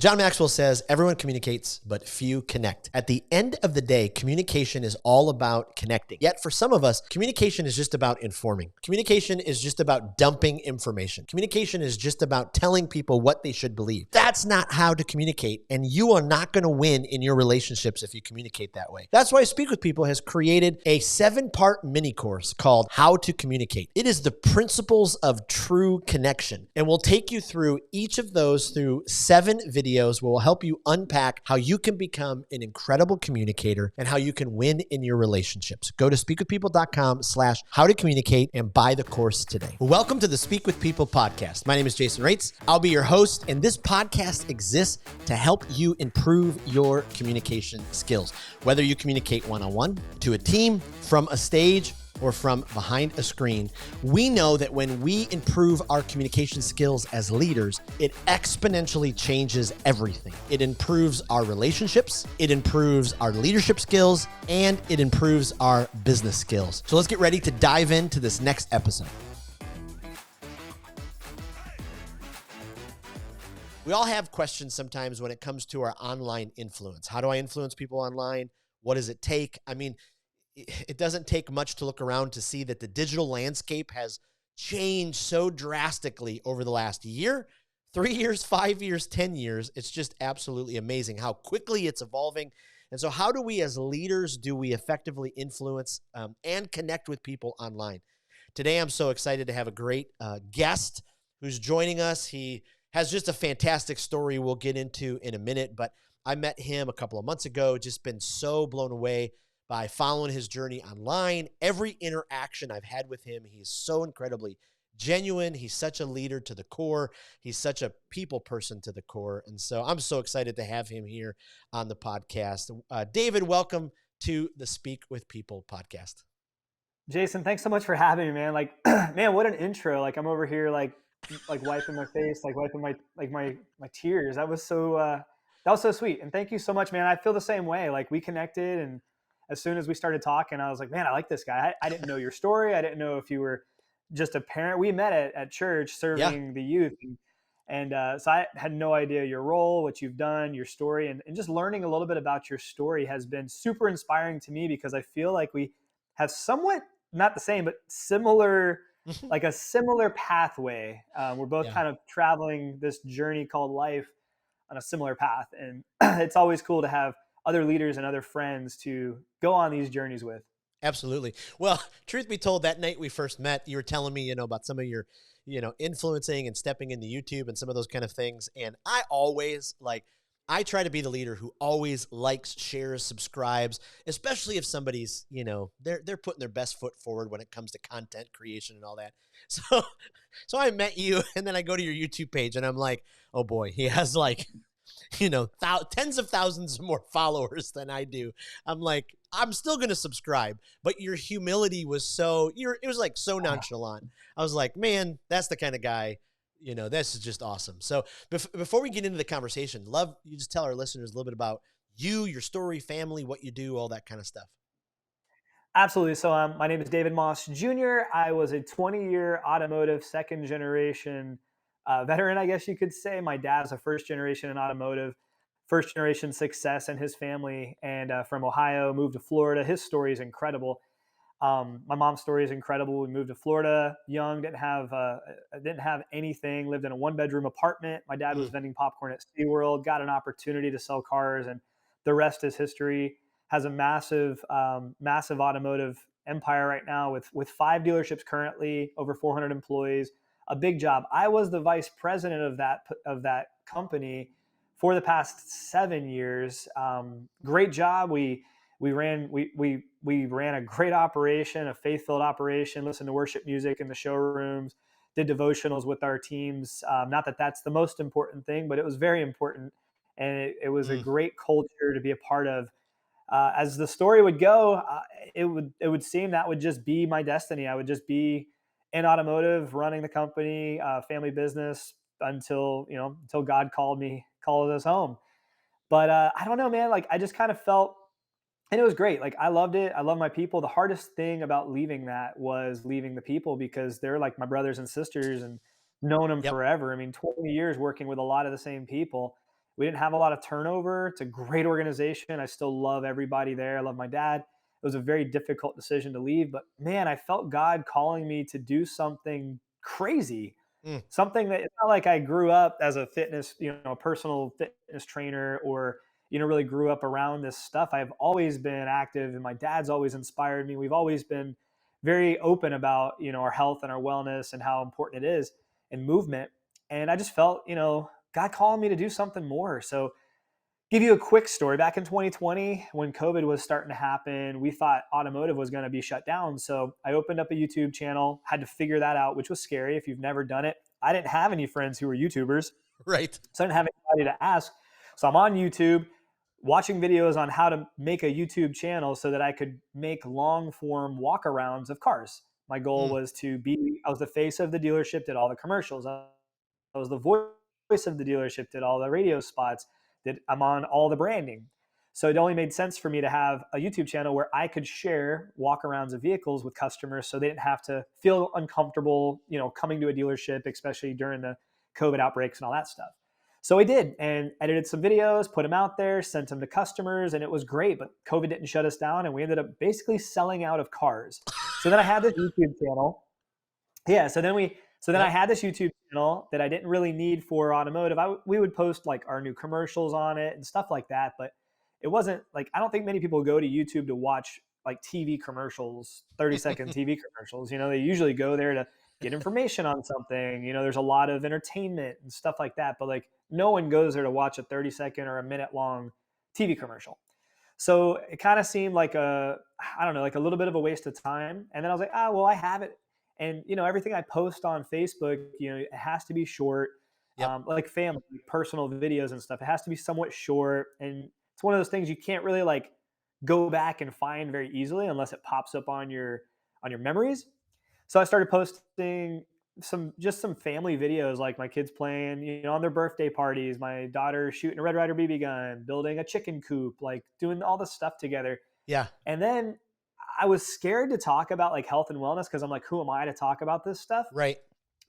John Maxwell says, everyone communicates, but few connect. At the end of the day, communication is all about connecting. Yet for some of us, communication is just about informing. Communication is just about dumping information. Communication is just about telling people what they should believe. That's not how to communicate, and you are not going to win in your relationships if you communicate that way. That's why Speak With People has created a 7-part mini course called How to Communicate. It is the principles of true connection, and we'll take you through each of those through 7 videos where we'll help you unpack how you can become an incredible communicator and how you can win in your relationships. Go to speakwithpeople.com/how to communicate and buy the course today. Welcome to the Speak With People podcast. My name is Jason Raitz. I'll be your host, and this podcast exists to help you improve your communication skills. Whether you communicate one-on-one, to a team, from a stage, or from behind a screen, we know that when we improve our communication skills as leaders, it exponentially changes everything. It improves our relationships, it improves our leadership skills, and it improves our business skills. So let's get ready to dive into this next episode. We all have questions sometimes when it comes to our online influence. How do I influence people online? What does it take? I mean, it doesn't take much to look around to see that the digital landscape has changed so drastically over the last year, 3 years, 5 years, 10 years. It's just absolutely amazing how quickly it's evolving. And so how do we as leaders, do we effectively influence and connect with people online? Today, I'm so excited to have a great guest who's joining us. He has just a fantastic story we'll get into in a minute, but I met him a couple of months ago, just been so blown away by following his journey online. Every interaction I've had with him, he's so incredibly genuine. He's such a leader to the core. He's such a people person to the core. And so I'm so excited to have him here on the podcast. David, welcome to the Speak With People podcast. Jason, thanks so much for having me, man. Like, man, what an intro. Like, I'm over here, like wiping my face, like wiping my tears. That was so sweet. And thank you so much, man. I feel the same way. Like, we connected, and as soon as we started talking, I was like, man, I like this guy. I didn't know your story. I didn't know if you were just a parent. We met at church serving the youth. And so I had no idea your role, what you've done, your story, and just learning a little bit about your story has been super inspiring to me, because I feel like we have somewhat, not the same, but similar, like a similar pathway. We're both kind of traveling this journey called life on a similar path. And it's always cool to have other leaders and other friends to go on these journeys with. Absolutely. Well, truth be told, that night we first met, you were telling me, about some of your, influencing and stepping into YouTube and some of those kind of things. And I always I try to be the leader who always likes, shares, subscribes, especially if somebody's, they're putting their best foot forward when it comes to content creation and all that. So I met you, and then I go to your YouTube page and I'm like, oh boy, he has tens of thousands more followers than I do. I'm like, I'm still going to subscribe, but your humility was it was like so nonchalant. I was like, man, that's the kind of guy, this is just awesome. So before we get into the conversation, love you just tell our listeners a little bit about you, your story, family, what you do, all that kind of stuff. Absolutely. So my name is David Moss Jr. I was a 20-year automotive second generation veteran, I guess you could say. My dad's a first generation in automotive, first generation success in his family, and from Ohio, moved to Florida. His story is incredible. My mom's story is incredible. We moved to Florida young, didn't have anything, lived in a 1-bedroom apartment. My dad was vending popcorn at SeaWorld, got an opportunity to sell cars, and the rest is history. Has a massive automotive empire right now with 5 dealerships currently, over 400 employees, a big job. I was the vice president of that company for the past 7 years. Great job. We ran a great operation, a faith-filled operation, listened to worship music in the showrooms, did devotionals with our teams. Not that that's the most important thing, but it was very important. And it was a great culture to be a part of. As the story would go, it would seem that would just be my destiny. I would just be in automotive, running the company, family business until God called us home. But I don't know, man. Like, I just kind of felt, and it was great. Like, I loved it. I love my people. The hardest thing about leaving that was leaving the people, because they're like my brothers and sisters and known them forever. I mean, 20 years working with a lot of the same people. We didn't have a lot of turnover. It's a great organization. I still love everybody there. I love my dad. It was a very difficult decision to leave, but man, I felt God calling me to do something crazy. Mm. Something that it's not like I grew up as a fitness, personal fitness trainer, or really grew up around this stuff. I've always been active, and my dad's always inspired me. We've always been very open about our health and our wellness and how important it is, and movement. And I just felt God calling me to do something more. So give you a quick story. Back in 2020, when COVID was starting to happen, we thought automotive was going to be shut down. So I opened up a YouTube channel, had to figure that out, which was scary if you've never done it. I didn't have any friends who were YouTubers. Right. So I didn't have anybody to ask. So I'm on YouTube watching videos on how to make a YouTube channel so that I could make long form walkarounds of cars. My goal Mm. was I was the face of the dealership, did all the commercials. I was the voice of the dealership, did all the radio spots, I'm on all the branding. So it only made sense for me to have a YouTube channel where I could share walkarounds of vehicles with customers so they didn't have to feel uncomfortable, coming to a dealership, especially during the COVID outbreaks and all that stuff. So I did, and edited some videos, put them out there, sent them to customers, and it was great. But COVID didn't shut us down, and we ended up basically selling out of cars. So then I had this YouTube channel. Yeah, so then I had this YouTube channel that I didn't really need for automotive. We would post like our new commercials on it and stuff like that, but it wasn't like, I don't think many people go to YouTube to watch like TV commercials, 30-second TV commercials. They usually go there to get information on something. There's a lot of entertainment and stuff like that, but like no one goes there to watch a 30-second or a minute long TV commercial. So it kind of seemed like I don't know, like a little bit of a waste of time. And then I was like, well, I have it. And, everything I post on Facebook, it has to be short, Yep. like family, personal videos and stuff. It has to be somewhat short. And it's one of those things you can't really like go back and find very easily unless it pops up on your memories. So I started posting some family videos, like my kids playing, on their birthday parties, my daughter shooting a Red Ryder BB gun, building a chicken coop, like doing all this stuff together. Yeah. And then I was scared to talk about like health and wellness because I'm like, who am I to talk about this stuff? Right.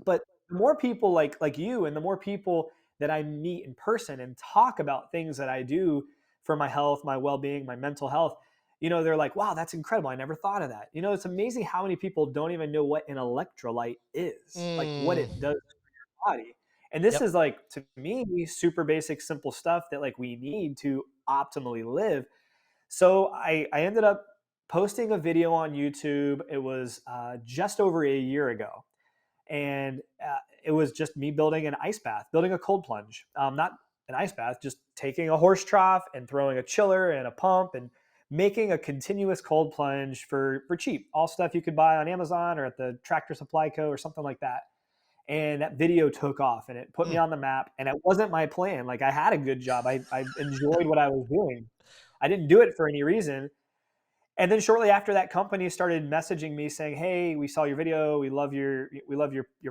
But the more people like you, and the more people that I meet in person and talk about things that I do for my health, my well-being, my mental health, they're like, wow, that's incredible. I never thought of that. It's amazing how many people don't even know what an electrolyte is, like what it does for your body. And this is like, to me, super basic, simple stuff that like we need to optimally live. So I ended up posting a video on YouTube. It was just over a year ago. And it was just me building an ice bath, building a cold plunge. Not an ice bath, just taking a horse trough and throwing a chiller and a pump and making a continuous cold plunge for cheap. All stuff you could buy on Amazon or at the Tractor Supply Co. or something like that. And that video took off and it put me on the map. And it wasn't my plan. Like I had a good job. I enjoyed what I was doing. I didn't do it for any reason. And then shortly after that, company started messaging me saying, hey, we saw your video. We love your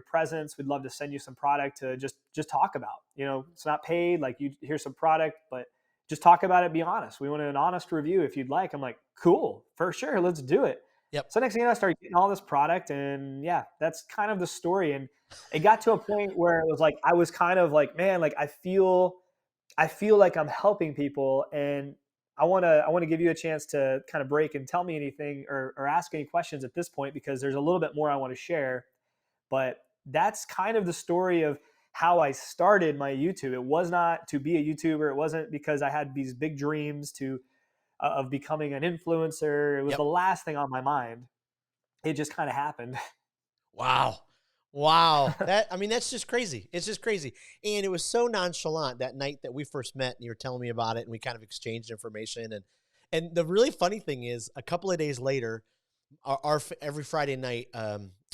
presence. We'd love to send you some product to just talk about. It's not paid. Like here's some product, but just talk about it. Be honest. We want an honest review if you'd like. I'm like, cool, for sure. Let's do it. Yep. So next thing you know, I started getting all this product, and yeah, that's kind of the story. And it got to a point where it was like, I was kind of like, man, like I feel like I'm helping people, and I want to give you a chance to kind of break and tell me anything or ask any questions at this point, because there's a little bit more I want to share. But that's kind of the story of how I started my YouTube. It was not to be a YouTuber. It wasn't because I had these big dreams of becoming an influencer. It was the last thing on my mind. It just kind of happened. Wow. That's just crazy. It's just crazy. And it was so nonchalant that night that we first met, and you were telling me about it, and we kind of exchanged information. And the really funny thing is, a couple of days later, every Friday night,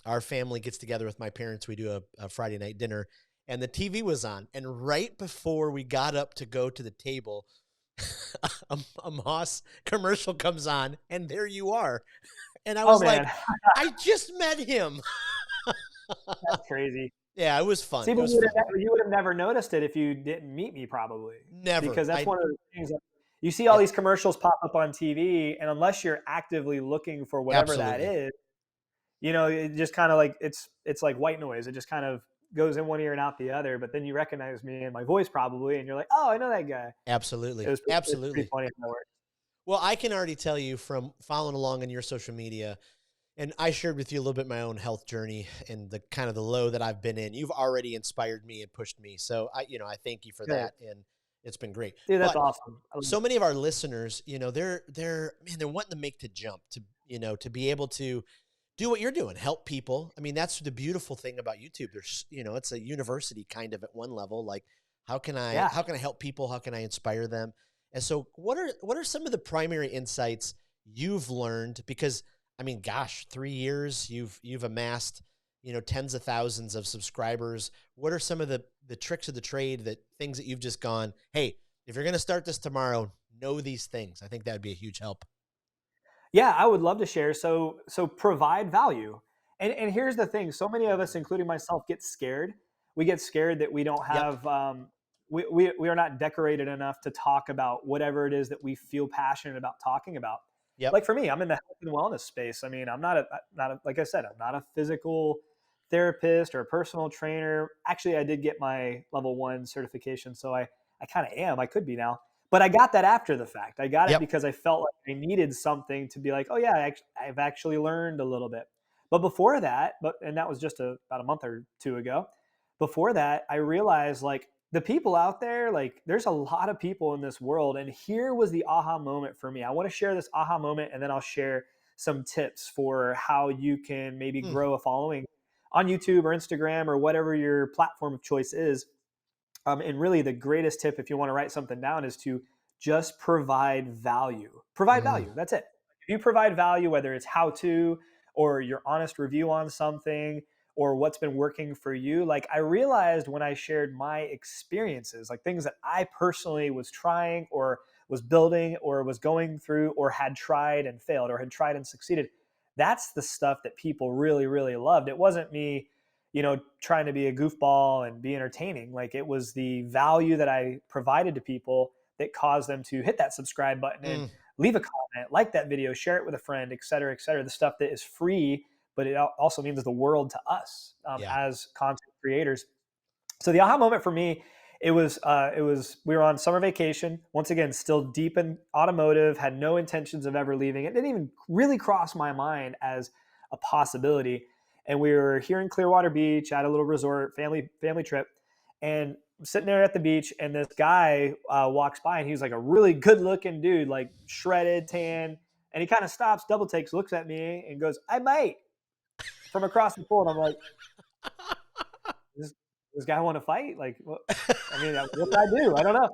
our family gets together with my parents. We do a Friday night dinner, and the TV was on. And right before we got up to go to the table, a Moss commercial comes on, and there you are. And I was like, I just met him. That's crazy. Yeah, it was fun. See, but you would have never noticed it if you didn't meet me, probably. Never. Because that's one of the things that you see all these commercials pop up on TV, and unless you're actively looking for whatever that is, it just kind of like it's like white noise. It just kind of goes in one ear and out the other, but then you recognize me and my voice probably, and you're like, oh, I know that guy. Absolutely. It's pretty Absolutely. funny how that works. Well, I can already tell you from following along on your social media, and I shared with you a little bit my own health journey and the kind of the low that I've been in. You've already inspired me and pushed me. So I thank you for Good. that. And it's been great. Dude, that's But awesome. so many of our listeners, they're wanting to make the jump to be able to do what you're doing, help people. I mean, that's the beautiful thing about YouTube. There's, it's a university kind of at one level. Like, how can I Yeah. help people? How can I inspire them? And so what are some of the primary insights you've learned? Because I mean, gosh, 3 years you've amassed, tens of thousands of subscribers. What are some of the tricks of the trade, that things that you've just gone, hey, if you're going to start this tomorrow, know these things? I think that would be a huge help. Yeah, I would love to share. So provide value. And here's the thing: so many of us, including myself, get scared. We get scared that we don't Yep. have we are not decorated enough to talk about whatever it is that we feel passionate about talking about. Yep. Like for me, I'm in the health and wellness space. I mean, I'm not like I said, I'm not a physical therapist or a personal trainer. Actually, I did get my level 1 certification, so I kind of am. I could be now. But I got that after the fact. I got it Yep. because I felt like I needed something to be like, oh yeah, I've actually learned a little bit. But before that, and that was just about a month or two ago. Before that, I realized like the people out there, like there's a lot of people in this world. And here was the aha moment for me. I want to share this aha moment, and then I'll share some tips for how you can maybe grow a following on YouTube or Instagram or whatever your platform of choice is. And really, the greatest tip, if you want to write something down, is to just provide value. Provide value. That's it. If you provide value, whether it's how to or your honest review on something or what's been working for you, like I realized when I shared my experiences, like things that I personally was trying or was building or was going through or had tried and failed or had tried and succeeded, that's the stuff that people really, really loved. It wasn't me trying to be a goofball and be entertaining. Like it was the value that I provided to people that caused them to hit that subscribe button and leave a comment, like that video, share it with a friend, et cetera, et cetera. The stuff that is free, but it also means the world to us as content creators. So the aha moment for me, it was we were on summer vacation. Once again, still deep in automotive, had no intentions of ever leaving. It didn't even really cross my mind as a possibility. And we were here in Clearwater Beach at a little resort, family trip, and I'm sitting there at the beach, and this guy walks by, and he was like a really good looking dude, like shredded, tan, and he kind of stops, double takes, looks at me, and goes, "Hey, mate," from across the pool. And I'm like, this guy want to fight? Like, what? I mean, what did I do? I don't know.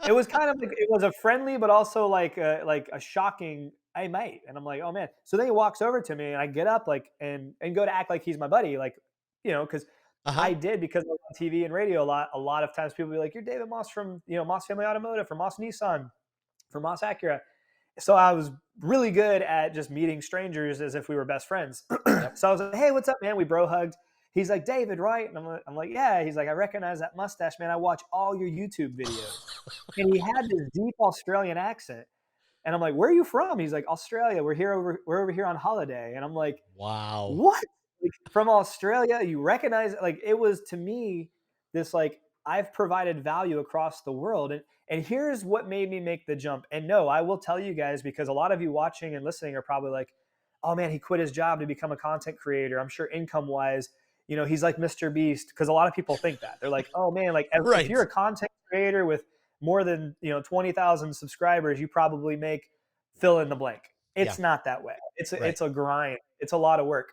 It was kind of like, it was a friendly, but also like a shocking, "Hey, mate." And I'm like, oh man. So then he walks over to me, and I get up like and go to act like he's my buddy, like because I did, because I was on TV and radio a lot. A lot of times people be like, "You're David Moss from Moss Family Automotive, from Moss Nissan, from Moss Acura." So I was really good at just meeting strangers as if we were best friends. So I was like, "Hey, what's up, man?" We bro hugged. He's like, "David, right?" And I'm like, "Yeah." He's like, "I recognize that mustache, man. I watch all your YouTube videos." And he had this deep Australian accent. And I'm like, "Where are you from?" He's like, "Australia. We're over here on holiday." And I'm like, Wow. "What? Like, from Australia? You recognize it?" Like, it was to me this like, I've provided value across the world. And here's what made me make the jump. And no, I will tell you guys, because a lot of you watching and listening are probably like, "Oh man, he quit his job to become a content creator." I'm sure income wise, he's like Mr. Beast, because a lot of people think that. They're like, "Oh man, like if you're a content creator with more than 20,000 subscribers, you probably make fill in the blank." It's not that way. It's a grind. It's a lot of work,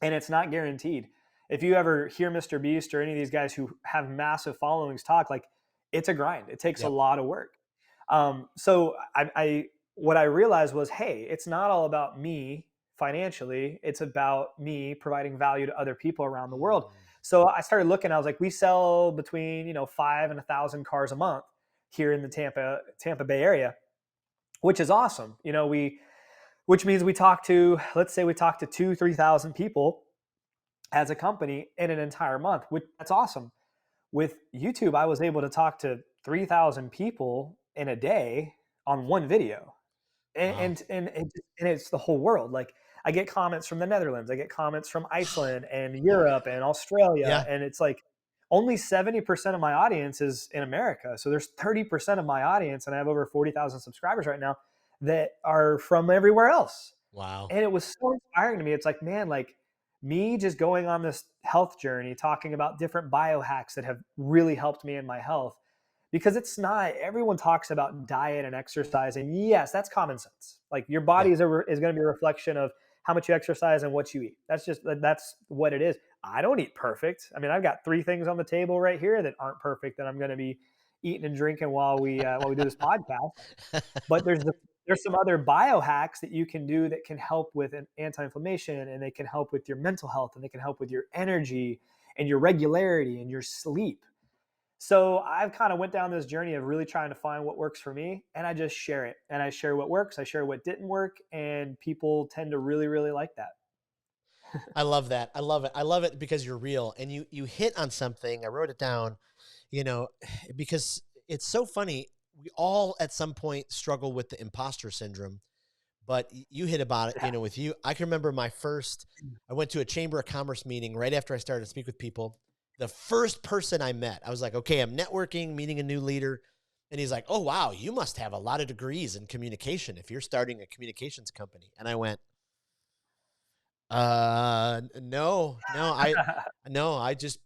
and it's not guaranteed. If you ever hear Mr. Beast or any of these guys who have massive followings talk, like, it's a grind. It takes a lot of work. So what I realized was, hey, it's not all about me financially. It's about me providing value to other people around the world. So I started looking. I was like, we sell between 5 and 1,000 cars a month here in the Tampa Bay area, which is awesome. Which means let's say we talk to 2,000-3,000 people as a company in an entire month. That's awesome. With YouTube, I was able to talk to 3,000 people in a day on one video, and it's the whole world. Like, I get comments from the Netherlands, I get comments from Iceland and Europe and Australia, Yeah. and it's like only 70% of my audience is in America. So there's 30% of my audience, and I have over 40,000 subscribers right now that are from everywhere else. Wow. And it was so inspiring to me. It's like, man, like me just going on this health journey, talking about different biohacks that have really helped me in my health. Because it's not, everyone talks about diet and exercise. And yes, that's common sense. Like your Yeah. body is going to be a reflection of how much you exercise and what you eat. That's what it is. I don't eat perfect. I mean, I've got 3 things on the table right here that aren't perfect that I'm going to be eating and drinking while we do this podcast. But there's some other biohacks that you can do that can help with an anti-inflammation, and they can help with your mental health, and they can help with your energy and your regularity and your sleep. So I've kind of went down this journey of really trying to find what works for me, and I just share it. And I share what works, I share what didn't work, and people tend to really, really like that. I love that. I love it. I love it because you're real and you hit on something. I wrote it down, you know, because it's so funny. We all at some point struggle with the imposter syndrome, but you hit about it, Yeah. with you. I can remember I went to a Chamber of Commerce meeting right after I started to speak with people. The first person I met, I was like, okay, I'm networking, meeting a new leader. And he's like, oh, wow, you must have a lot of degrees in communication if you're starting a communications company. And I went, no, I just,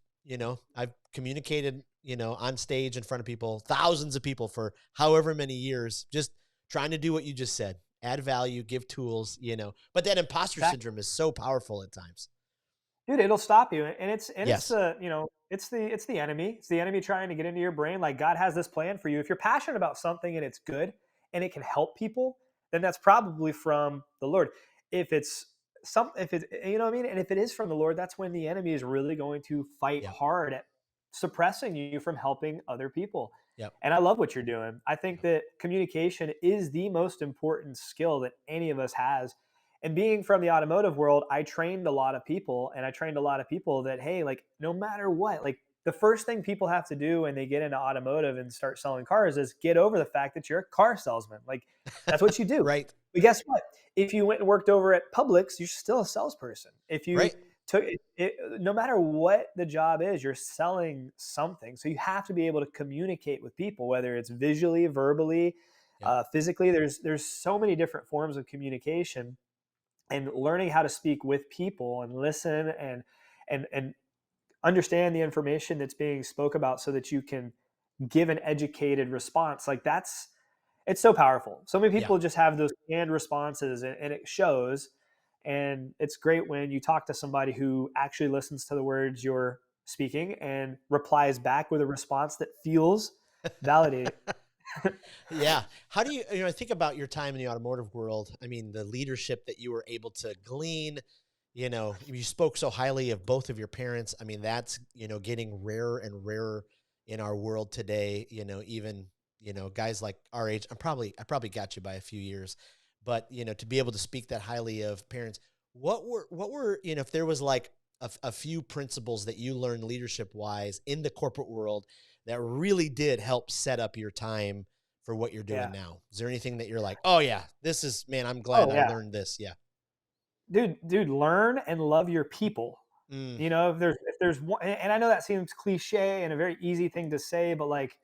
I've communicated, on stage in front of people, thousands of people for however many years, just trying to do what you just said, add value, give tools, but that imposter Exactly. syndrome is so powerful at times. Dude, it'll stop you. And it's Yes. the, it's the enemy. It's the enemy trying to get into your brain. Like God has this plan for you. If you're passionate about something and it's good and it can help people, then that's probably from the Lord. If it's if it's, you know what I mean? And if it is from the Lord, that's when the enemy is really going to fight Yep. hard at suppressing you from helping other people. Yep. And I love what you're doing. I think Yep. that communication is the most important skill that any of us has. And being from the automotive world, I trained a lot of people, and I trained a lot of people that, hey, like no matter what, like the first thing people have to do when they get into automotive and start selling cars is get over the fact that you're a car salesman. Like that's what you do. Right. But guess what? If you went and worked over at Publix, you're still a salesperson. If you Right. took no matter what the job is, you're selling something. So you have to be able to communicate with people, whether it's visually, verbally, Yep. physically. There's so many different forms of communication, and learning how to speak with people and listen and understand the information that's being spoke about so that you can give an educated response, like that's, it's so powerful. So many Yeah. people just have those canned responses, and it shows. And it's great when you talk to somebody who actually listens to the words you're speaking and replies back with a response that feels validated. Yeah. How do you, think about your time in the automotive world? I mean, the leadership that you were able to glean, you spoke so highly of both of your parents. I mean, that's, getting rarer and rarer in our world today, even, guys like our age, I probably got you by a few years, but, to be able to speak that highly of parents, what were, if there was like a few principles that you learned leadership wise in the corporate world that really did help set up your time for what you're doing Yeah. now? Is there anything that you're like, oh yeah, this is, man, I'm glad Oh I yeah. learned this. Yeah. Dude, learn and love your people. Mm, If there's one, and I know that seems cliche and a very easy thing to say, but like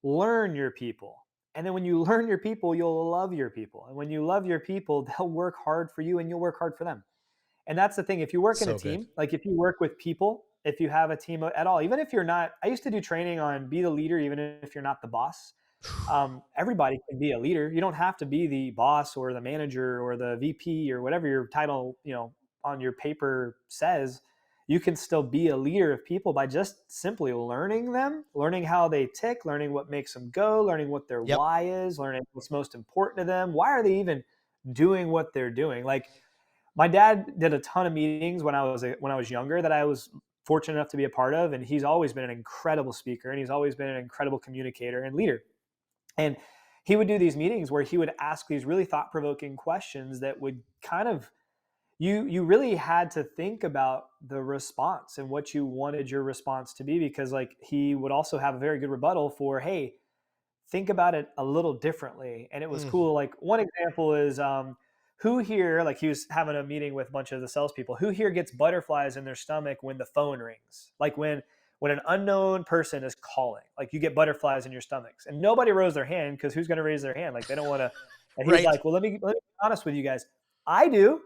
learn your people. And then when you learn your people, you'll love your people. And when you love your people, they'll work hard for you and you'll work hard for them. And that's the thing. If you work in a so good. team, like if you work with people, if you have a team at all, even if you're not, I used to do training on be the leader, even if you're not the boss. Everybody can be a leader. You don't have to be the boss or the manager or the VP or whatever your title, on your paper says. You can still be a leader of people by just simply learning them, learning how they tick, learning what makes them go, learning what their Yep. why is, learning what's most important to them. Why are they even doing what they're doing? Like my dad did a ton of meetings when I was younger that I was fortunate enough to be a part of, and he's always been an incredible speaker, and he's always been an incredible communicator and leader. And he would do these meetings where he would ask these really thought-provoking questions that would kind of, you really had to think about the response and what you wanted your response to be, because like he would also have a very good rebuttal for, hey, think about it a little differently. And it was Mm, cool. Like one example is who here, like he was having a meeting with a bunch of the salespeople, who here gets butterflies in their stomach when the phone rings? Like when an unknown person is calling, like you get butterflies in your stomachs. And nobody rose their hand because who's going to raise their hand? Like they don't want to. And he's Right. like, well, let me be honest with you guys. I do.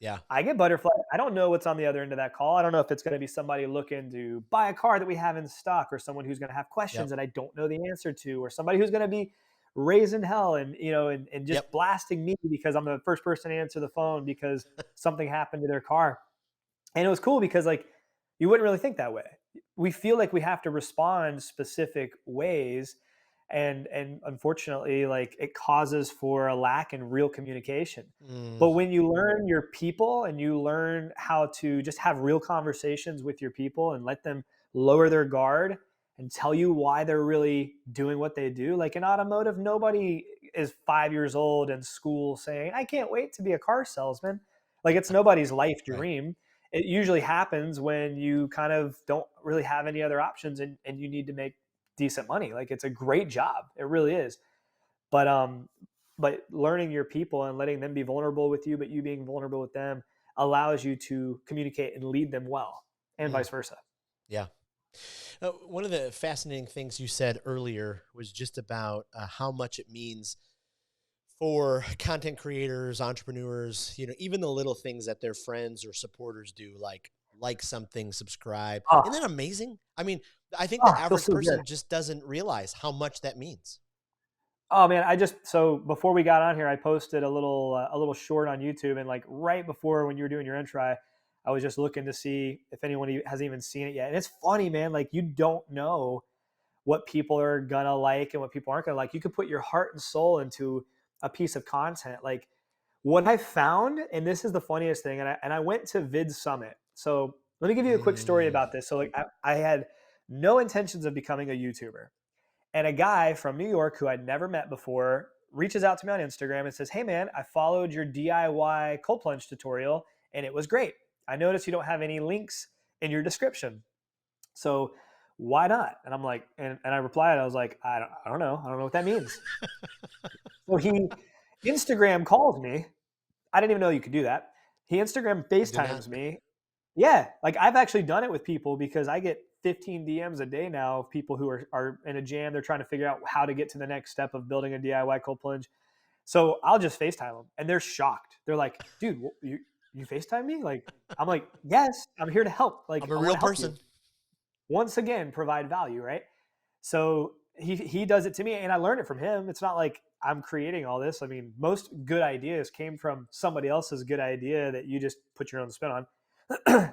Yeah. I get butterflies. I don't know what's on the other end of that call. I don't know if it's going to be somebody looking to buy a car that we have in stock, or someone who's going to have questions Yep. that I don't know the answer to, or somebody who's going to be raising hell and and just Yep. blasting me because I'm the first person to answer the phone because something happened to their car. And it was cool because like you wouldn't really think that way. We feel like we have to respond specific ways, and unfortunately like it causes for a lack in real communication. Mm, But when you learn your people and you learn how to just have real conversations with your people and let them lower their guard and tell you why they're really doing what they do, like in automotive, nobody is 5 years old in school saying I can't wait to be a car salesman. Like it's nobody's life right. dream. It usually happens when you kind of don't really have any other options, and you need to make decent money. Like it's a great job. It really is. But but learning your people and letting them be vulnerable with you, but you being vulnerable with them allows you to communicate and lead them well, and Mm, vice versa. yeah. One of the fascinating things you said earlier was just about how much it means for content creators, entrepreneurs, even the little things that their friends or supporters do, like something, subscribe. Oh, Isn't that amazing? I mean, I think the oh, feels average so good. person just doesn't realize how much that means. Oh man, so before we got on here, I posted a little short on YouTube, and like right before when you were doing your intro, I was just looking to see if anyone has even seen it yet. And it's funny, man. Like you don't know what people are gonna like and what people aren't gonna like. You could put your heart and soul into a piece of content. Like what I found, and this is the funniest thing, and I went to Vid Summit. So let me give you a quick story Mm, about this. So like I had no intentions of becoming a YouTuber. And a guy from New York who I'd never met before reaches out to me on Instagram and says, hey man, I followed your DIY cold plunge tutorial and it was great. I noticed you don't have any links in your description. So why not? And I'm like, and I replied, I was like, I don't know. I don't know what that means. So he Instagram calls me. I didn't even know you could do that. He Instagram I do not. FaceTimes me. Yeah, like I've actually done it with people because I get 15 DMs a day now of people who are in a jam. They're trying to figure out how to get to the next step of building a DIY cold plunge. So I'll just FaceTime them and they're shocked. They're like, dude, you FaceTime me? Like, I'm like, yes, I'm here to help. Like, I'm a I want real to help you. person. Once again, provide value, right? So he does it to me and I learned it from him. It's not like I'm creating all this. I mean, most good ideas came from somebody else's good idea that you just put your own spin on.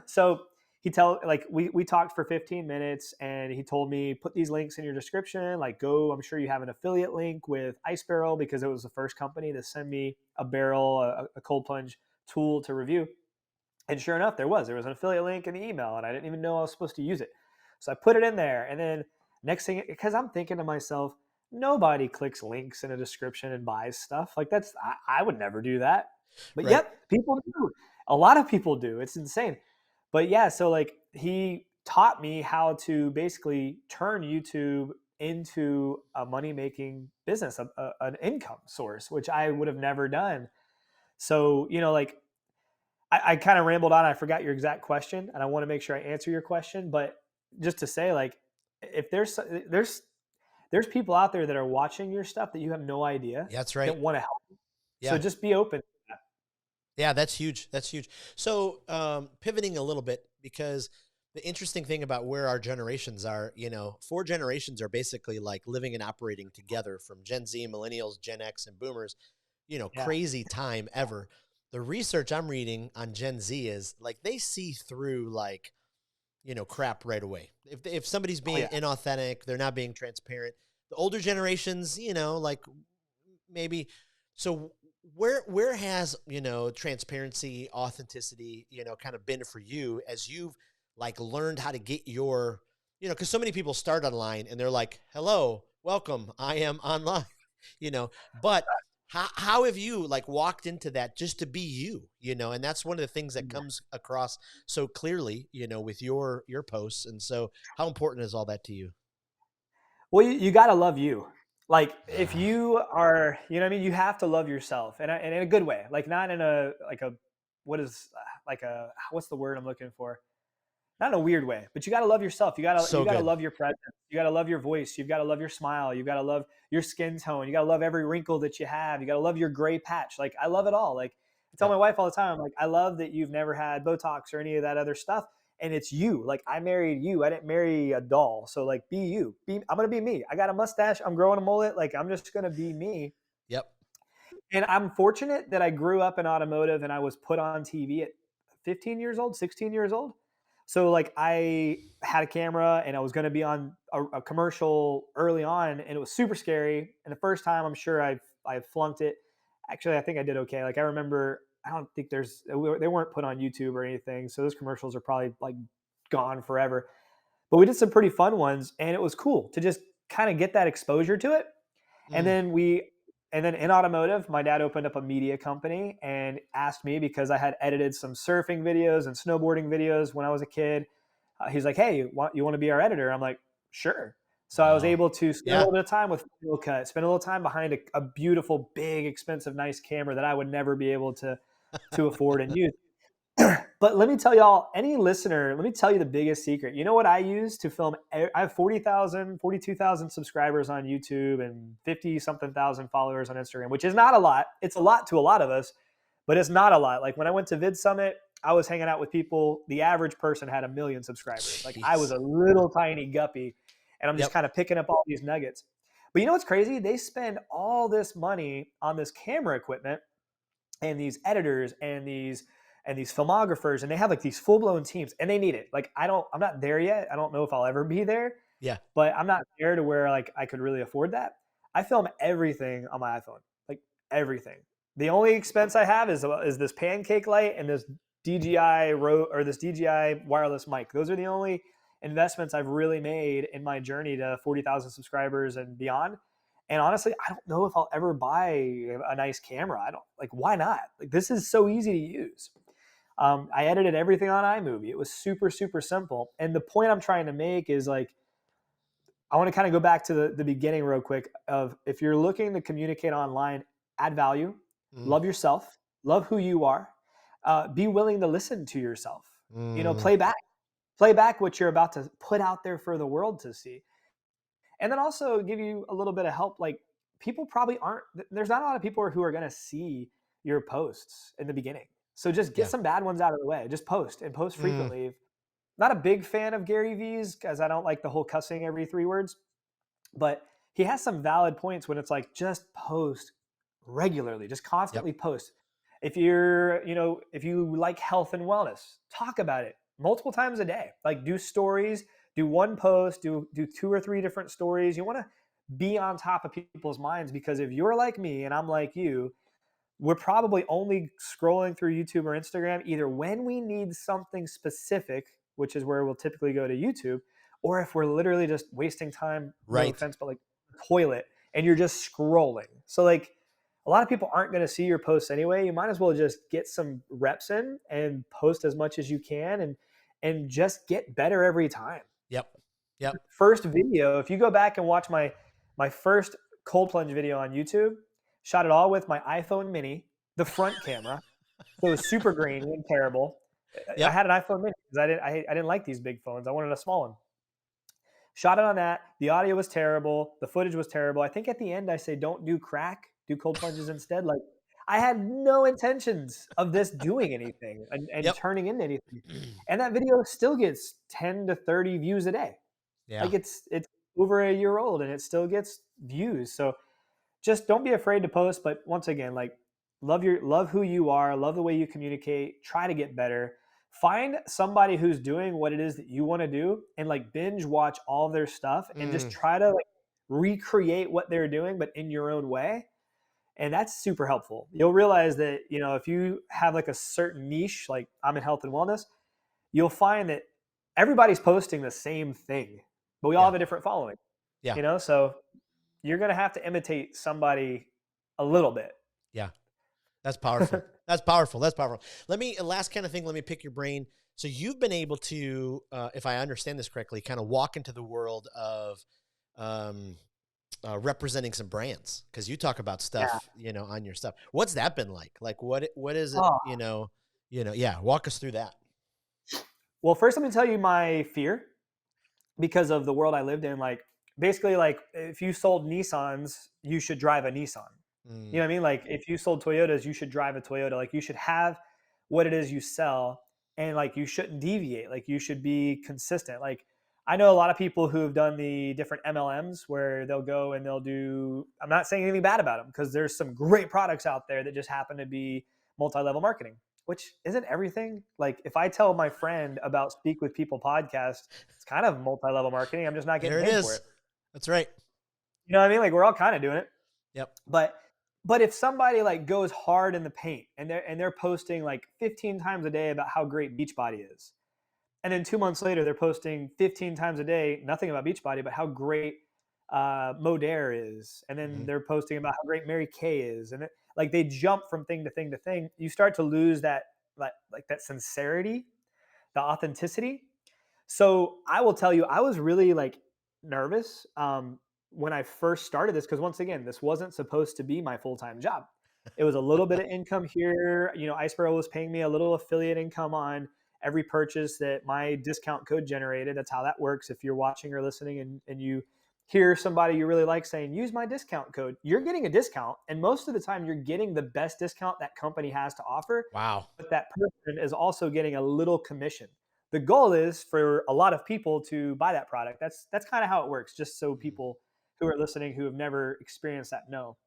So we talked for 15 minutes and he told me put these links in your description, like go, I'm sure you have an affiliate link with Ice Barrel because it was the first company to send me a barrel, a cold plunge tool to review. And sure enough, there was an affiliate link in the email and I didn't even know I was supposed to use it. So I put it in there, and then next thing, because I'm thinking to myself, nobody clicks links in a description and buys stuff. Like I would never do that. But Right. yep, people do. A lot of people do. It's insane. But yeah, so like he taught me how to basically turn YouTube into a money making business, an income source, which I would have never done. So, like I kind of rambled on. I forgot your exact question, and I want to make sure I answer your question. But just to say, like, if there's people out there that are watching your stuff that you have no idea Yeah, that's that right. want to help. So Yeah. just be open. Yeah, that's huge. That's huge. So, pivoting a little bit, because the interesting thing about where our generations are, four generations are basically like living and operating together, from Gen Z, millennials, Gen X, and boomers, Yeah. crazy time ever. The research I'm reading on Gen Z is like they see through like, crap right away. If somebody's Oh being yeah. inauthentic, they're not being transparent. The older generations, like maybe. So where has, transparency, authenticity, kind of been for you as you've like learned how to get your, because so many people start online and they're like, hello, welcome, I am online, but how have you like walked into that just to be you, and that's one of the things that comes across so clearly, with your posts. And so how important is all that to you? Well, you got to love you. Like if you are, you know what I mean? You have to love yourself and in a good way, like not in a, like a, what is like a, what's the word I'm looking for? Not in a weird way, but you got to love yourself. You So got to good. love your presence. You got to love your voice. You've got to love your smile. You got to love your skin tone. You got to love every wrinkle that you have. You got to love your gray patch. Like I love it all. Like I tell Yep. my wife all the time, like I love that you've never had Botox or any of that other stuff. And it's you. Like I married you. I didn't marry a doll. So like be you. I'm gonna be me. I got a mustache. I'm growing a mullet. Like I'm just gonna be me. Yep. And I'm fortunate that I grew up in automotive and I was put on TV at 15 years old, 16 years old. So like I had a camera and I was going to be on a commercial early on, and it was super scary. And the first time, I'm sure I flunked it. Actually, I think I did okay. Like I remember, I don't think they weren't put on YouTube or anything, so those commercials are probably like gone forever. But we did some pretty fun ones, and it was cool to just kind of get that exposure to it. And Mm. then in automotive, my dad opened up a media company and asked me, because I had edited some surfing videos and snowboarding videos when I was a kid. He's like, "Hey, you want to be our editor?" I'm like, "Sure." So I was Wow. able to spend a Yeah. little bit of time with Final Cut, spend a little time behind a beautiful, big, expensive, nice camera that I would never be able to afford and use. But let me tell y'all, any listener, let me tell you the biggest secret. You know what I use to film? I have 40,000, 42,000 subscribers on YouTube and 50 something thousand followers on Instagram, which is not a lot. It's a lot to a lot of us, but it's not a lot. Like when I went to Vid Summit, I was hanging out with people. The average person had 1 million subscribers. Like I was Jeez. a little tiny guppy, and I'm just Yep. kind of picking up all these nuggets. But you know what's crazy? They spend all this money on this camera equipment and these editors and these filmographers, and they have like these full-blown teams, and they need it. Like I'm not there yet. I don't know if I'll ever be there, Yeah. but I'm not there to where like I could really afford that. I film everything on my iPhone, like everything. The only expense I have is this pancake light and this this DJI wireless mic. Those are the only investments I've really made in my journey to 40,000 subscribers and beyond. And honestly, I don't know if I'll ever buy a nice camera. I don't, like, why not? Like, this is so easy to use. I edited everything on iMovie. It was super, super simple. And the point I'm trying to make is like, I want to kind of go back to the beginning real quick of, if you're looking to communicate online, add value, Mm. love yourself, love who you are, be willing to listen to yourself, Mm. play back what you're about to put out there for the world to see. And then also give you a little bit of help. Like people probably aren't, there's not a lot of people who are going to see your posts in the beginning. So just get Yeah. some bad ones out of the way. Just post and post Mm. frequently. Not a big fan of Gary Vee's because I don't like the whole cussing every 3 words, but he has some valid points when it's like just post regularly, just Yep. constantly post. If you like health and wellness, talk about it multiple times a day. Like do stories, do one post, do 2 or 3 different stories. You want to be on top of people's minds, because if you're like me and I'm like you, we're probably only scrolling through YouTube or Instagram either when we need something specific, which is where we'll typically go to YouTube, or if we're literally just wasting time, no Right. offense, but like toilet, and you're just scrolling. So like a lot of people aren't going to see your posts anyway. You might as well just get some reps in and post as much as you can, and just get better every time. Yep. Yep. First video, if you go back and watch my first cold plunge video on YouTube, shot it all with my iPhone mini, the front camera. So it was super grainy and terrible. I Yep. had an iPhone mini because I didn't like these big phones. I wanted a small one. Shot it on that. The audio was terrible. The footage was terrible. I think at the end I say don't do crack, do cold plunges instead. Like I had no intentions of this doing anything and Yep. turning into anything. And that video still gets 10 to 30 views a day. Yeah. Like it's over a year old and it still gets views. So just don't be afraid to post. But once again, like love who you are, love the way you communicate, try to get better. Find somebody who's doing what it is that you want to do and like binge watch all their stuff and just Mm. try to like recreate what they're doing, but in your own way. And that's super helpful. You'll realize that, if you have like a certain niche, like I'm in health and wellness, you'll find that everybody's posting the same thing, but we all Yeah. have a different following, Yeah. so you're going to have to imitate somebody a little bit. Yeah. That's powerful. That's powerful. That's powerful. Last kind of thing, let me pick your brain. So you've been able to, if I understand this correctly, kind of walk into the world of, um, representing some brands, because you talk about Yeah. stuff, on your stuff. What's that been like? Like, what is it? Oh, Yeah. Walk us through that. well, first let me tell you my fear because of the world I lived in. Like basically, like if you sold Nissans, you should drive a Nissan. You Mm, know what I mean? Like if you sold Toyotas, you should drive a Toyota. Like you should have what it is you sell, and like you shouldn't deviate. Like you should be consistent. Like I know a lot of people who have done the different MLMs where they'll go and they'll do. I'm not saying anything bad about them because there's some great products out there that just happen to be multi-level marketing, which isn't everything. Like if I tell my friend about Speak with People podcast, it's kind of multi-level marketing. I'm just not getting there it paid for is. it. That's right. You know what I mean? Like we're all kind of doing it. Yep. But if somebody like goes hard in the paint and they're posting like 15 times a day about how great Beachbody is, and then 2 months later they're posting 15 times a day nothing about Beachbody but how great Modere is, and then Hmm. they're posting about how great Mary Kay is, and like they jump from thing to thing to thing, you start to lose that like that sincerity, the authenticity. So I will tell you, I was really like nervous when I first started this because once again, this wasn't supposed to be my full time job. It was a little bit of income here. You know, iSparrow was paying me a little affiliate income on every purchase that my discount code generated. That's how that works. If you're watching or listening and you hear somebody you really like saying, use my discount code, you're getting a discount. And most of the time, you're getting the best discount that company has to offer. Wow. But that person is also getting a little commission. The goal is for a lot of people to buy that product. That's kind of how it works. Just so Mm, people who are listening who have never experienced that know,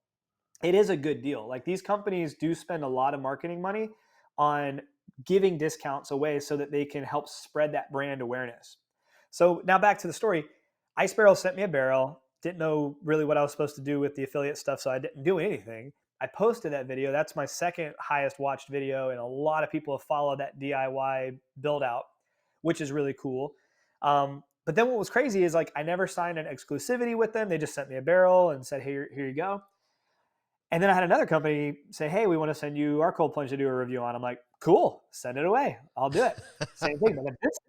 it is a good deal. Like these companies do spend a lot of marketing money on giving discounts away so that they can help spread that brand awareness. So now back to the story. iSparrow sent me a barrel. Didn't know really what I was supposed to do with the affiliate stuff, so I didn't do anything. I posted that video. That's my second highest watched video, and a lot of people have followed that DIY build out, which is really cool. But then what was crazy is like I never signed an exclusivity with them. They just sent me a barrel and said, here you go. And then I had another company say, hey, we want to send you our cold plunge to do a review on. I'm like, cool, send it away. I'll do it. Same thing.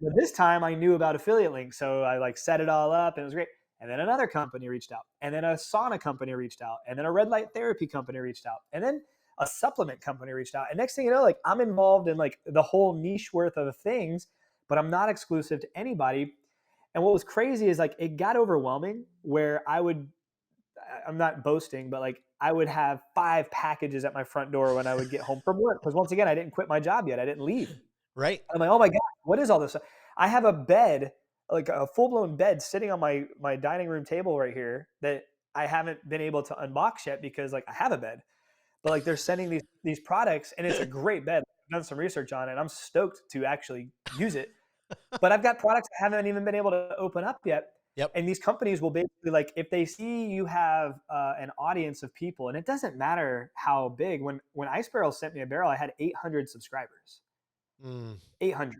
But this time I knew about affiliate links. So I like set it all up and it was great. And then another company reached out. And then a sauna company reached out. And then a red light therapy company reached out. And then a supplement company reached out. And next thing you know, like I'm involved in like the whole niche worth of things, but I'm not exclusive to anybody. And what was crazy is like it got overwhelming where I'm not boasting, but like I would have 5 packages at my front door when I would get home from work. Because once again, I didn't quit my job yet. I didn't leave. right. I'm like, oh my God, what is all this? I have a bed, like a full blown bed sitting on my dining room table right here that I haven't been able to unbox yet because like I have a bed. But like they're sending these products and it's a great bed. I've done some research on it. I'm stoked to actually use it. But I've got products I haven't even been able to open up yet. Yep. And these companies will basically like if they see you have an audience of people, and it doesn't matter how big. When iSparrow sent me a barrel, I had 800 subscribers. Mm, 800.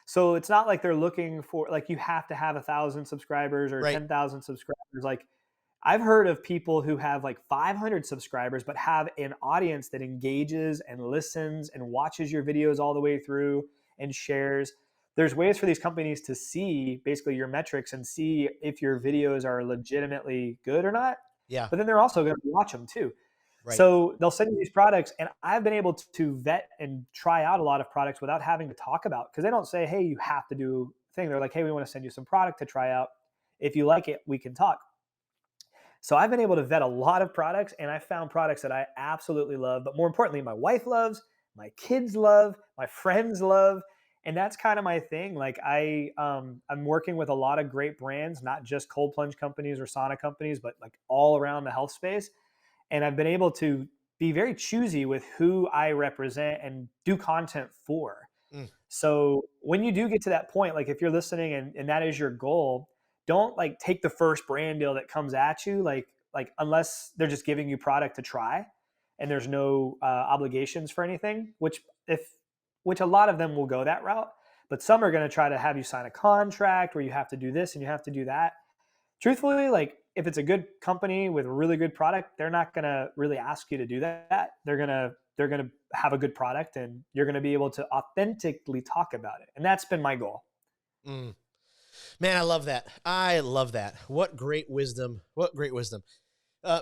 So it's not like they're looking for like you have to have 1,000 subscribers or right. 10,000 subscribers. Like I've heard of people who have like 500 subscribers, but have an audience that engages and listens and watches your videos all the way through and shares. There's ways for these companies to see basically your metrics and see if your videos are legitimately good or not. Yeah. But then they're also going to watch them too. Right. So they'll send you these products, and I've been able to vet and try out a lot of products without having to talk about because they don't say, hey, you have to do a thing. They're like, hey, we want to send you some product to try out. If you like it, we can talk. So I've been able to vet a lot of products and I found products that I absolutely love, but more importantly, my wife loves, my kids love, my friends love. And that's kind of my thing. Like I'm working with a lot of great brands, not just cold plunge companies or sauna companies, but like all around the health space. And I've been able to be very choosy with who I represent and do content for. Mm, So when you do get to that point, like if you're listening and that is your goal, don't like take the first brand deal that comes at you, like unless they're just giving you product to try, and there's no obligations for anything. Which a lot of them will go that route, but some are going to try to have you sign a contract where you have to do this and you have to do that. Truthfully, like if it's a good company with a really good product, they're not going to really ask you to do that. They're going to have a good product and you're going to be able to authentically talk about it. And that's been my goal. mm. Man, I love that. I love that. What great wisdom. What great wisdom.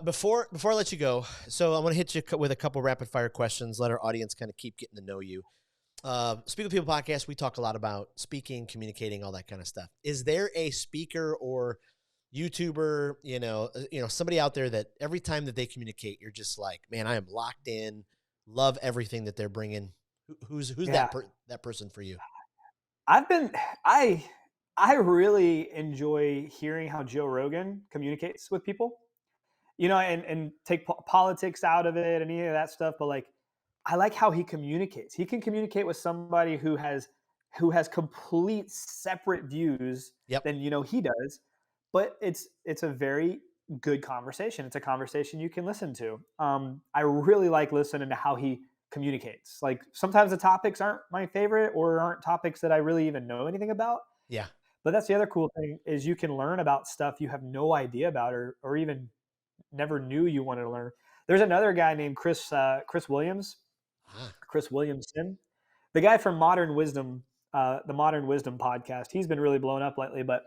Before I let you go, so I'm going to hit you with a couple rapid fire questions. Let our audience kind of keep getting to know you. Speak with People podcast. We talk a lot about speaking, communicating, all that kind of stuff. Is there a speaker or YouTuber, somebody out there that every time that they communicate, you're just like, man, I am locked in. Love everything that they're bringing. Who's Yeah. that person for you? I've been I I really enjoy hearing how Joe Rogan communicates with people. And take politics out of it and any of that stuff, but like I like how he communicates. He can communicate with somebody who has complete separate views Yep. than he does, but it's a very good conversation. It's a conversation you can listen to. I really like listening to how he communicates. Like sometimes the topics aren't my favorite or aren't topics that I really even know anything about. Yeah. But that's the other cool thing is you can learn about stuff you have no idea about or even never knew you wanted to learn. There's another guy named Chris Williams, Ah, Chris Williamson, the guy from the Modern Wisdom podcast. He's been really blown up lately, but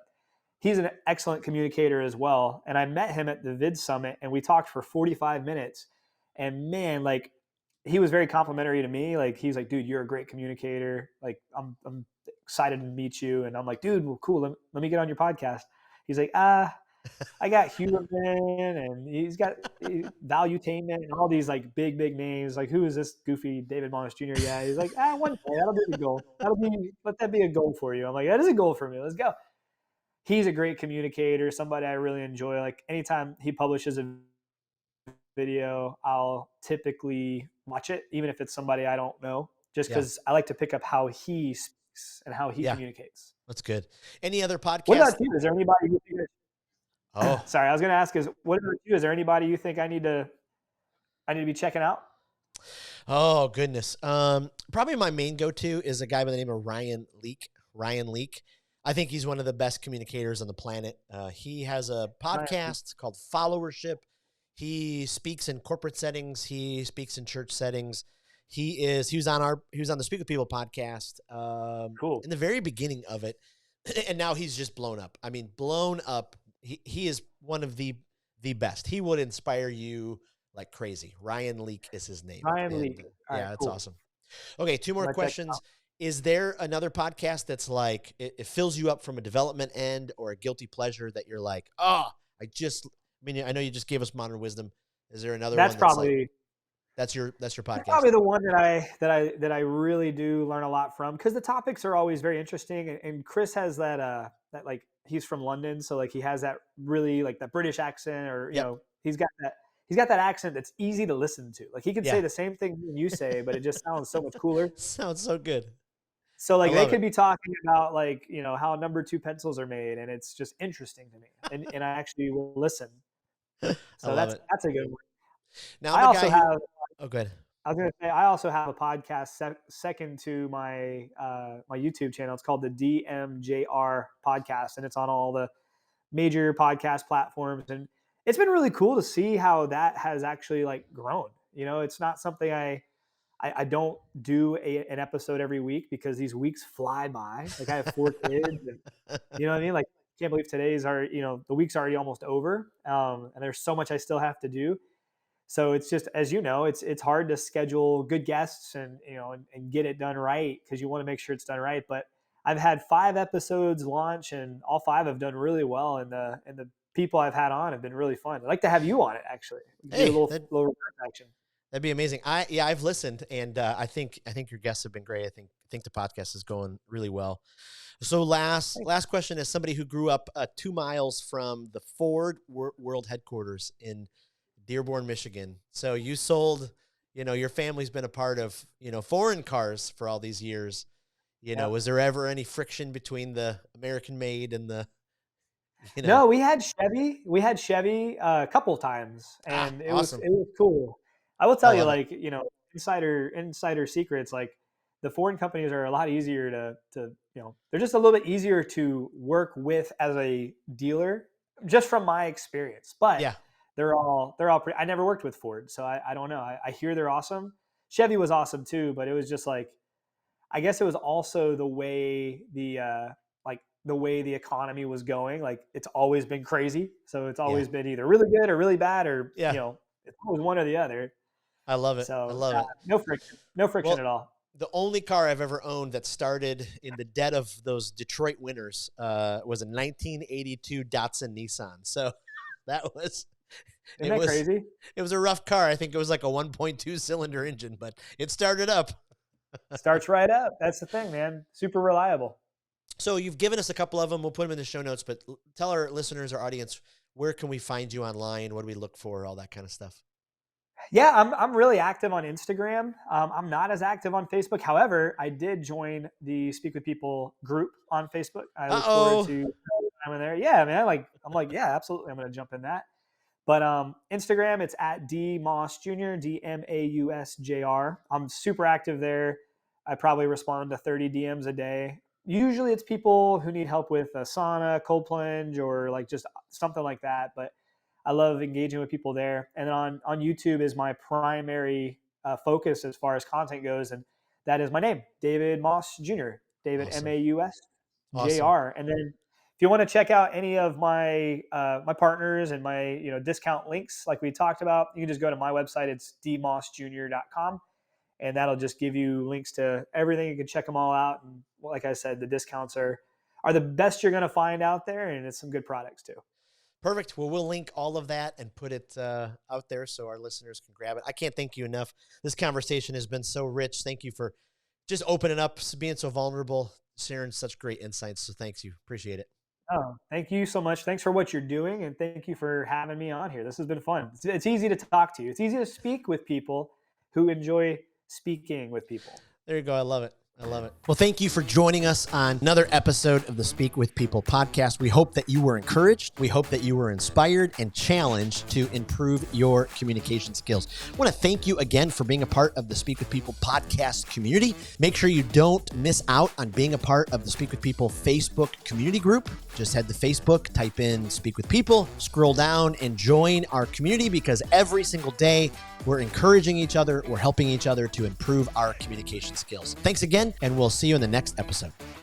he's an excellent communicator as well. And I met him at the Vid Summit, and we talked for 45 minutes. And man, like he was very complimentary to me. Like he's like, dude, you're a great communicator. Like I'm excited to meet you. And I'm like, dude, well, cool. Let me get on your podcast. He's like, I got Huberman and he's got Valuetainment and all these like big names. Like, who is this goofy David Moss Jr. guy? He's like, one day that'll be the goal. Let that be a goal for you. I'm like, that is a goal for me. Let's go. He's a great communicator, somebody I really enjoy. Like anytime he publishes a video, I'll typically watch it, even if it's somebody I don't know, just yeah. because I like to pick up how he speaks and how he Yeah. communicates. That's good. Any other What podcasts? about you? Is there anybody you think Oh, sorry, I was going to ask what about you? Is there anybody you think I need to be checking out? oh goodness. Probably my main go-to is a guy by the name of Ryan Leak. Ryan Leak. I think he's one of the best communicators on the planet. He has a podcast called Followership. He speaks in corporate settings. He speaks in church settings. He was on the Speak with People podcast Cool. in the very beginning of it, and now he's just blown up. I mean, blown up. He is one of the best. He would inspire you like crazy. Ryan Leak is his name. Ryan Leak. Yeah, that's awesome. Okay, two more questions. Is there another podcast that's like it fills you up from a development end or a guilty pleasure that you're like, I know you just gave us Modern Wisdom. Is there another one that's your podcast? That's probably the one that I really do learn a lot from, because the topics are always very interesting, and Chris has that like he's from London, so like he has that really like that British accent, or he's got that accent that's easy to listen to. Like he can say the same thing you say, but it just sounds so much cooler. Sounds so good. So like they could be talking about like, how number 2 pencils are made, and it's just interesting to me. And I actually will listen. So that's a good one. Now I also have go ahead. I was going to say I also have a podcast second to my my YouTube channel. It's called the DMJR podcast, and it's on all the major podcast platforms, and it's been really cool to see how that has actually like grown. It's not something I don't do an episode every week because these weeks fly by. Like I have 4 kids, and you know what I mean? Like I can't believe the week's already almost over. And there's so much I still have to do. So it's just, as it's hard to schedule good guests and get it done right, because you want to make sure it's done right. But I've had 5 episodes launch, and all 5 have done really well. And the people I've had on have been really fun. I'd like to have you on it, actually. Hey, do a little action. That'd be amazing. I've listened, and I think your guests have been great. I think the podcast is going really well. So last question, as somebody who grew up 2 miles from the Ford World Headquarters in Dearborn, Michigan. So you sold, your family's been a part of, foreign cars for all these years. Was there ever any friction between the American made and the, No, we had Chevy. We had Chevy a couple times, and it awesome. was cool. I will tell you, like, insider secrets, like the foreign companies are a lot easier to they're just a little bit easier to work with as a dealer, just from my experience. But yeah, they're all pretty. I never worked with Ford, so I don't know. I hear they're awesome. Chevy was awesome too, but it was just like, I guess it was also the way the way the economy was going. Like it's always been crazy. So it's Yeah. always been either really good or really bad, or, Yeah. it's always one or the other. I love it. So I love it. no friction at all. The only car I've ever owned that started in the dead of those Detroit winters was a 1982 Datsun Nissan. So that was, Isn't that crazy? It was a rough car. I think it was like a 1.2 cylinder engine, but it started up. Starts right up. That's the thing, man. Super reliable. So you've given us a couple of them. We'll put them in the show notes, but tell our listeners, our audience, where can we find you online? What do we look for? All that kind of stuff. Yeah, I'm really active on Instagram. I'm not as active on Facebook. However, I did join the Speak with People group on Facebook. I look forward to I'm in there. Yeah, man. I'm like, yeah, absolutely. I'm going to jump in that. But Instagram, it's at D Maus Jr. DMAUSJR. I'm super active there. I probably respond to 30 DMs a day. Usually, it's people who need help with a sauna, cold plunge, or like just something like that. But I love engaging with people there. And on YouTube is my primary focus as far as content goes. And that is my name, David Maus Jr., David Awesome. MAUSJR. Awesome. And then if you want to check out any of my my partners and my discount links like we talked about, you can just go to my website. It's dmausjr.com. And that'll just give you links to everything. You can check them all out. And like I said, the discounts are the best you're going to find out there. And it's some good products too. Perfect. Well, we'll link all of that and put it out there so our listeners can grab it. I can't thank you enough. This conversation has been so rich. Thank you for just opening up, being so vulnerable, sharing such great insights. So thanks you. Appreciate it. Oh, thank you so much. Thanks for what you're doing. And thank you for having me on here. This has been fun. It's easy to talk to you. It's easy to speak with people who enjoy speaking with people. There you go. I love it. I love it. Well, thank you for joining us on another episode of the Speak with People podcast. We hope that you were encouraged. We hope that you were inspired and challenged to improve your communication skills. I want to thank you again for being a part of the Speak with People podcast community. Make sure you don't miss out on being a part of the Speak with People Facebook community group. Just head to Facebook, type in Speak with People, scroll down and join our community, because every single day we're encouraging each other. We're helping each other to improve our communication skills. Thanks again, and we'll see you in the next episode.